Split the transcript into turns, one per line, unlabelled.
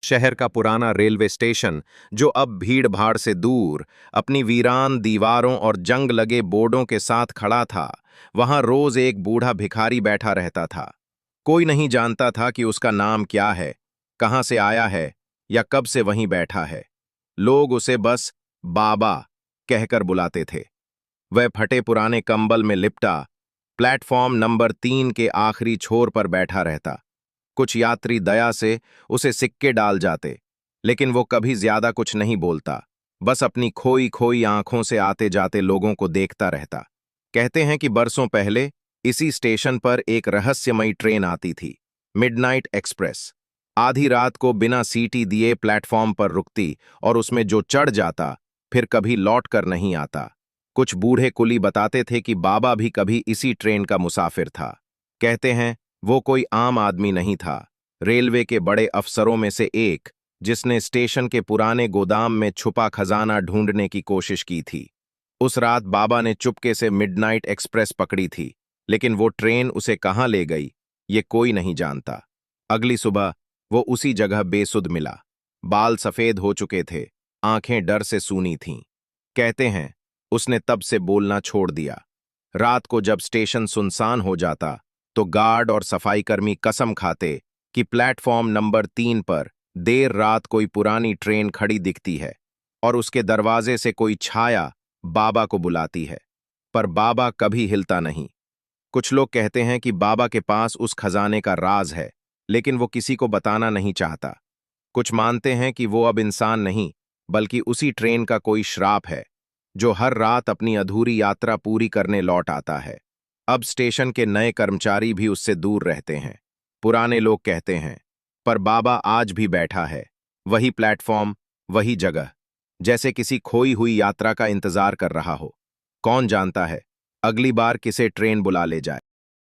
शहर का पुराना रेलवे स्टेशन, जो अब भीड़-भाड़ से दूर, अपनी वीरान दीवारों और जंग लगे बोर्डों के साथ खड़ा था, वहां रोज एक बूढ़ा भिखारी बैठा रहता था। कोई नहीं जानता था कि उसका नाम क्या है, कहाँ से आया है या कब से वहीं बैठा है। लोग उसे बस बाबा कहकर बुलाते थे। वह फटे पुराने कंबल में लिपटा प्लेटफॉर्म नंबर 3 के आखिरी छोर पर बैठा रहता। कुछ यात्री दया से उसे सिक्के डाल जाते, लेकिन वो कभी ज्यादा कुछ नहीं बोलता, बस अपनी खोई खोई आंखों से आते जाते लोगों को देखता रहता। कहते हैं कि बरसों पहले इसी स्टेशन पर एक रहस्यमयी ट्रेन आती थी, मिडनाइट एक्सप्रेस। आधी रात को बिना सीटी दिए प्लेटफॉर्म पर रुकती और उसमें जो चढ़ जाता फिर कभी लौट कर नहीं आता। कुछ बूढ़े कुली बताते थे कि बाबा भी कभी इसी ट्रेन का मुसाफिर था। कहते हैं वो कोई आम आदमी नहीं था, रेलवे के बड़े अफसरों में से एक, जिसने स्टेशन के पुराने गोदाम में छुपा खजाना ढूंढने की कोशिश की थी। उस रात बाबा ने चुपके से मिडनाइट एक्सप्रेस पकड़ी थी, लेकिन वो ट्रेन उसे कहाँ ले गई, ये कोई नहीं जानता। अगली सुबह वो उसी जगह बेसुध मिला। बाल सफेद हो चुके थे, आंखें डर से सूनी थीं। कहते हैं उसने तब से बोलना छोड़ दिया। रात को जब स्टेशन सुनसान हो जाता तो गार्ड और सफाईकर्मी कसम खाते कि प्लेटफॉर्म नंबर 3 पर देर रात कोई पुरानी ट्रेन खड़ी दिखती है और उसके दरवाजे से कोई छाया बाबा को बुलाती है। पर बाबा कभी हिलता नहीं। कुछ लोग कहते हैं कि बाबा के पास उस खजाने का राज है, लेकिन वो किसी को बताना नहीं चाहता। कुछ मानते हैं कि वो अब इंसान नहीं, बल्कि उसी ट्रेन का कोई श्राप है, जो हर रात अपनी अधूरी यात्रा पूरी करने लौट आता है। अब स्टेशन के नए कर्मचारी भी उससे दूर रहते हैं। पुराने लोग कहते हैं, पर बाबा आज भी बैठा है, वही प्लेटफॉर्म, वही जगह, जैसे किसी खोई हुई यात्रा का इंतजार कर रहा हो। कौन जानता है, अगली बार किसे ट्रेन बुला ले जाए।